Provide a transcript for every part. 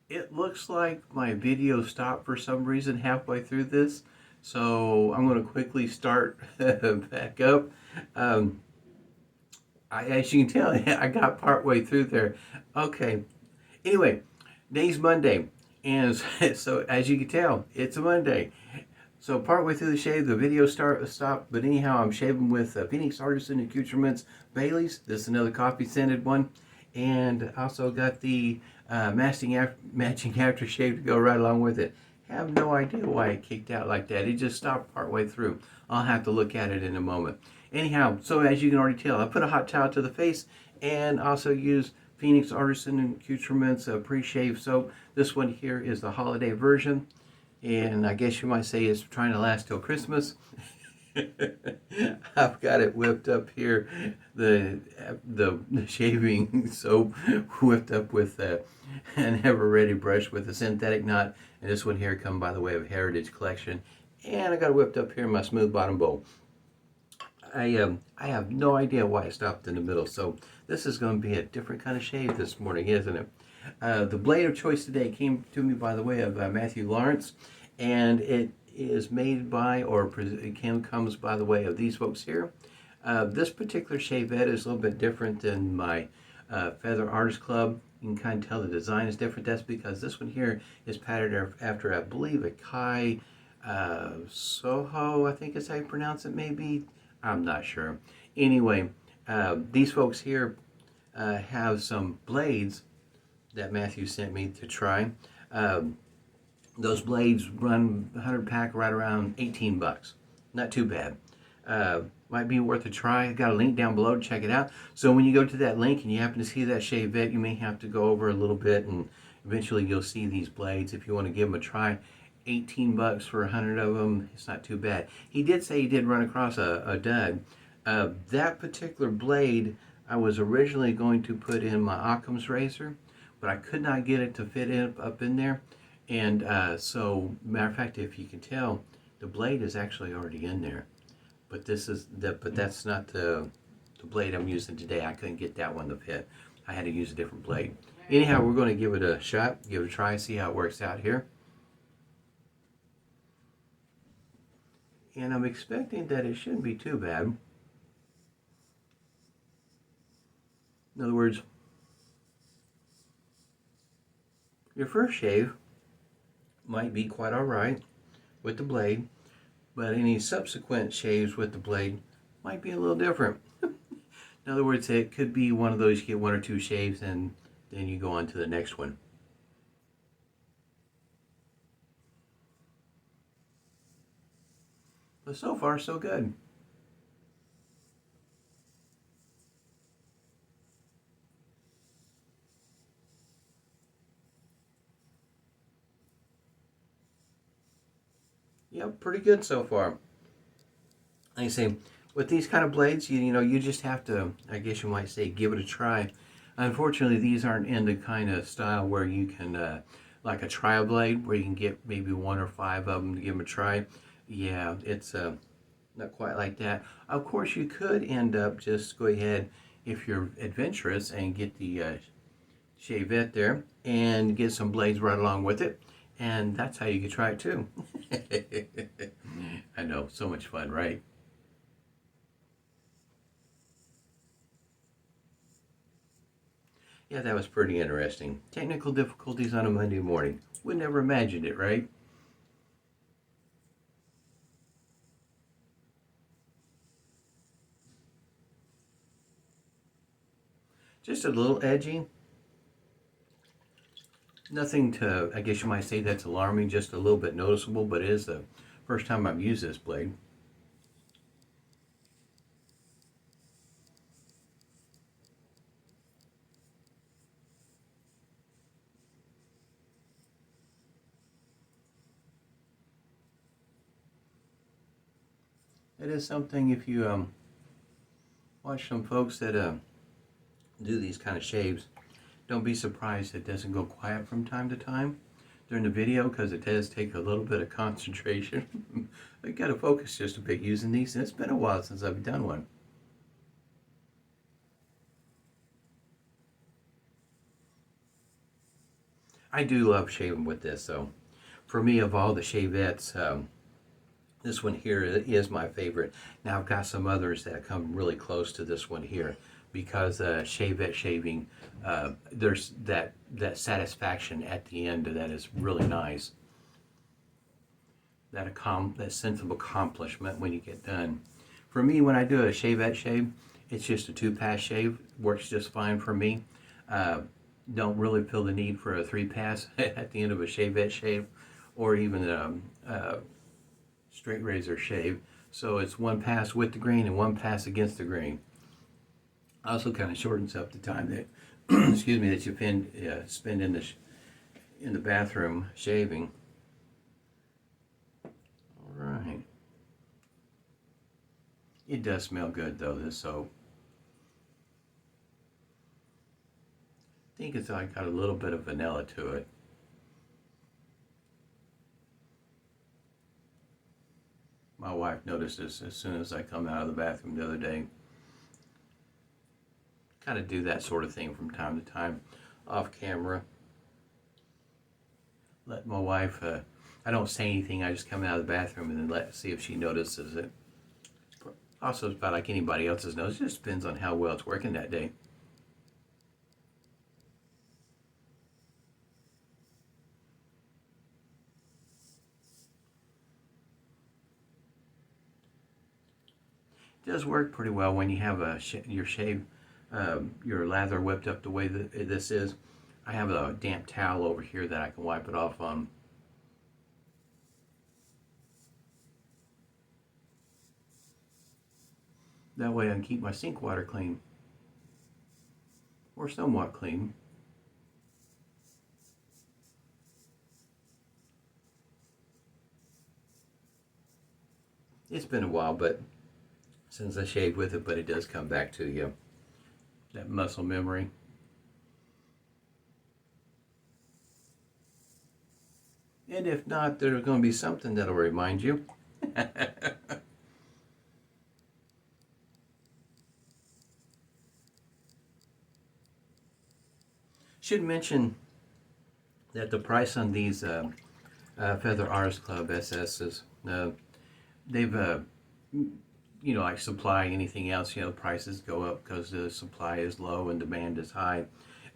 It looks like my video stopped for some reason halfway through this, so I'm going to quickly start back up. Um, as you can tell, I got partway through there. Okay. Anyway, today's Monday, and so as you can tell, it's a Monday. So partway through the shave, the video stopped. But anyhow, I'm shaving with Phoenix Artisan Accoutrements Bailey's. This is another coffee scented one, and also got the matching aftershave to go right along with it. Have no idea why it kicked out like that. It just stopped partway through. I'll have to look at it in a moment. Anyhow, so as you can already tell, I put a hot towel to the face and also use Phoenix Artisan Accoutrements Preshave soap. This one here is the Holliday version, and I guess you might say it's trying to last till Christmas. I've got it whipped up here, the shaving soap whipped up with an ever-ready brush with a synthetic knot, and this one here come by the way of Heritage Collection, and I got it whipped up here in my smooth bottom bowl. I have no idea why it stopped in the middle, so this is going to be a different kind of shave this morning, isn't it? The blade of choice today came to me by the way of Matthew Lawrence, and it is made by, or it comes by the way of these folks here. This particular shavette is a little bit different than my Feather Artist Club. You can kind of tell the design is different. That's because this one here is patterned after, I believe, a Kai Soho, I think is how you pronounce it, maybe. I'm not sure. Anyway, these folks here have some blades that Matthew sent me to try. Those blades run 100 pack right around 18 bucks. Not too bad. Might be worth a try. I've got a link down below to check it out. So when you go to that link and you happen to see that shavette, you may have to go over a little bit and eventually you'll see these blades if you want to give them a try. 18 bucks for 100 of them, it's not too bad. He did say he did run across a dud. That particular blade I was originally going to put in my Occam's razor, but I could not get it to fit up in there. And so, matter of fact, if you can tell, the blade is actually already in there. But that's not the blade I'm using today. I couldn't get that one to fit. I had to use a different blade. Anyhow, we're going to give it a shot, give it a try, see how it works out here. And I'm expecting that it shouldn't be too bad. In other words, your first shave might be quite alright with the blade, but any subsequent shaves with the blade might be a little different. In other words, it could be one of those you get one or two shaves and then you go on to the next one. But so far, so good. Yep, pretty good so far. Like I say, with these kind of blades, you just have to, I guess you might say, give it a try. Unfortunately, these aren't in the kind of style where you can, like a trial blade, where you can get maybe 1 or 5 of them to give them a try. Yeah, it's not quite like that. Of course, you could end up just go ahead, if you're adventurous, and get the shavette there and get some blades right along with it. And that's how you could try it too. I know, so much fun, right? Yeah, that was pretty interesting. Technical difficulties on a Monday morning. Would never imagined it, right? Just a little edgy. Nothing to, I guess you might say that's alarming, just a little bit noticeable, but it is the first time I've used this blade. It is something if you watch some folks that do these kind of shaves, don't be surprised it doesn't go quiet from time to time during the video because it does take a little bit of concentration. I got to focus just a bit using these, and it's been a while since I've done one. I do love shaving with this. So for me, of all the shavettes, this one here is my favorite. Now I've got some others that come really close to this one here because shavette shaving, there's that satisfaction at the end that is really nice. That sense of accomplishment when you get done. For me, when I do a shavette shave, it's just a 2-pass shave. Works just fine for me. Don't really feel the need for a 3-pass at the end of a shavette shave, or even a straight razor shave. So it's 1 pass with the grain and 1 pass against the grain. Also kind of shortens up the time that excuse me, that you spend in the bathroom shaving. All right. It does smell good though, this soap. I think it's like got a little bit of vanilla to it. My wife noticed this as soon as I come out of the bathroom the other day. Kind of do that sort of thing from time to time off camera. Let my wife, I don't say anything, I just come out of the bathroom and then see if she notices it. Also, it's about like anybody else's nose, it just depends on how well it's working that day. It does work pretty well when you have your lather whipped up the way that this is. I have a damp towel over here that I can wipe it off on. That way I can keep my sink water clean, or somewhat clean. It's been a while, but since I shaved with it, but it does come back to you, that muscle memory. And if not, there's going to be something that'll remind you. Should mention that the price on these Feather Artist Club SS's, they've, like supply, anything else, prices go up because the supply is low and demand is high.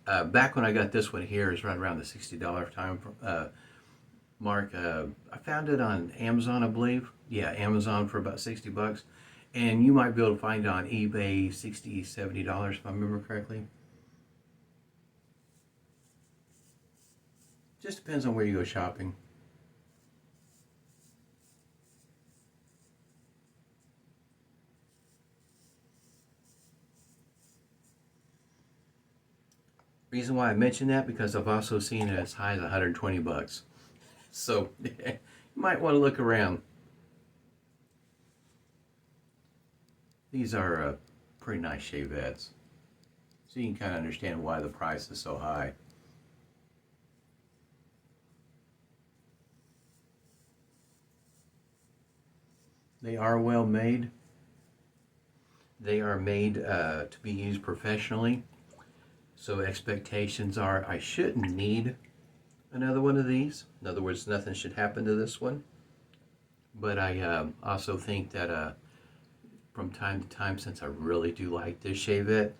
Back when I got this one here, is right around the $60 time mark. I found it on Amazon, I believe. Yeah, Amazon for about $60. And you might be able to find it on eBay $60, $70 if I remember correctly. Just depends on where you go shopping. Reason why I mention that, because I've also seen it as high as $120. So you might want to look around. These are pretty nice shavettes. So you can kind of understand why the price is so high. They are well made. They are made to be used professionally. So expectations are I shouldn't need another one of these. In other words, nothing should happen to this one. But I also think that from time to time, since I really do like this shavette,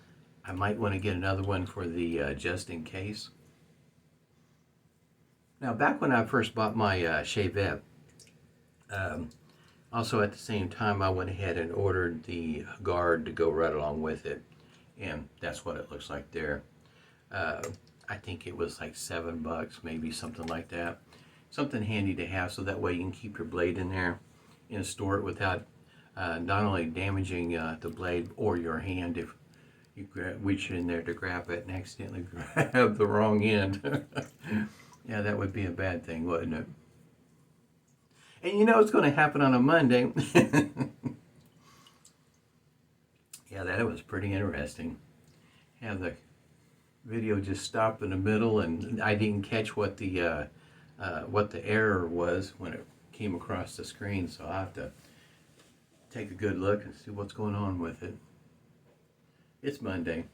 I might want to get another one for the just in case. Now, back when I first bought my shavette, also at the same time, I went ahead and ordered the guard to go right along with it. And that's what it looks like there. I think it was like $7, maybe something like that. Something handy to have so that way you can keep your blade in there and store it without not only damaging the blade or your hand if you reach in there to grab it and accidentally grab the wrong end. Yeah, that would be a bad thing, wouldn't it? And you know it's going to happen on a Monday. Yeah, that was pretty interesting. Have the video just stop in the middle, and I didn't catch what the error was when it came across the screen. So I have to take a good look and see what's going on with it. It's Monday.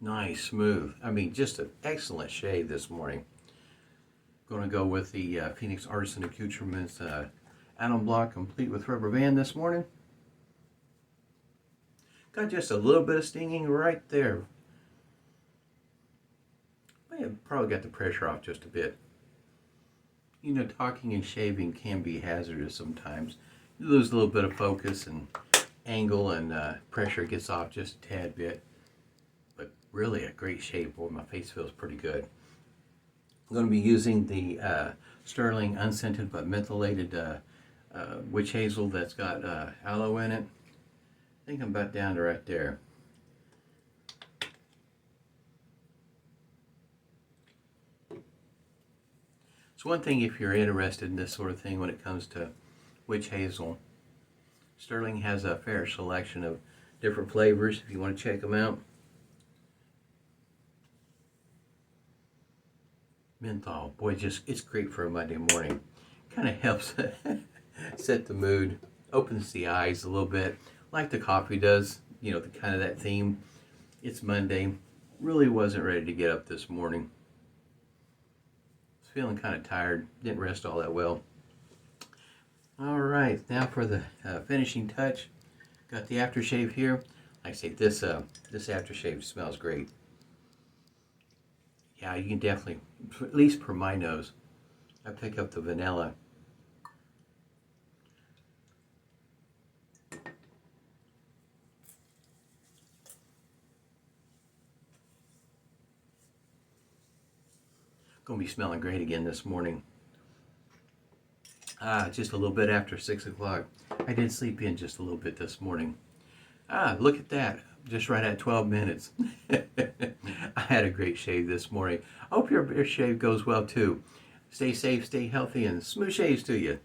Nice, smooth. I mean, just an excellent shave this morning. Going to go with the Phoenix Artisan Accoutrements alum block complete with rubber band this morning. Got just a little bit of stinging right there. I probably got the pressure off just a bit. You know, talking and shaving can be hazardous sometimes. You lose a little bit of focus and angle, and pressure gets off just a tad bit. But really a great shave. Boy, my face feels pretty good. I'm going to be using the Stirling unscented but mentholated witch hazel that's got aloe in it. I think I'm about down to right there. It's one thing if you're interested in this sort of thing when it comes to witch hazel. Stirling has a fair selection of different flavors if you want to check them out. Menthol, boy, it's great for a Monday morning. Kind of helps set the mood, opens the eyes a little bit, like the coffee does. You know, the kind of that theme. It's Monday. Really wasn't ready to get up this morning. Was feeling kind of tired. Didn't rest all that well. All right, now for the finishing touch. Got the aftershave here. Like I say, this aftershave smells great. Yeah, you can definitely, at least per my nose, I pick up the vanilla. Gonna be smelling great again this morning. Just a little bit after 6 o'clock. I did sleep in just a little bit this morning. Look at that. Just right at 12 minutes. I had a great shave this morning. I hope your shave goes well too. Stay safe, stay healthy, and smooth shaves to you.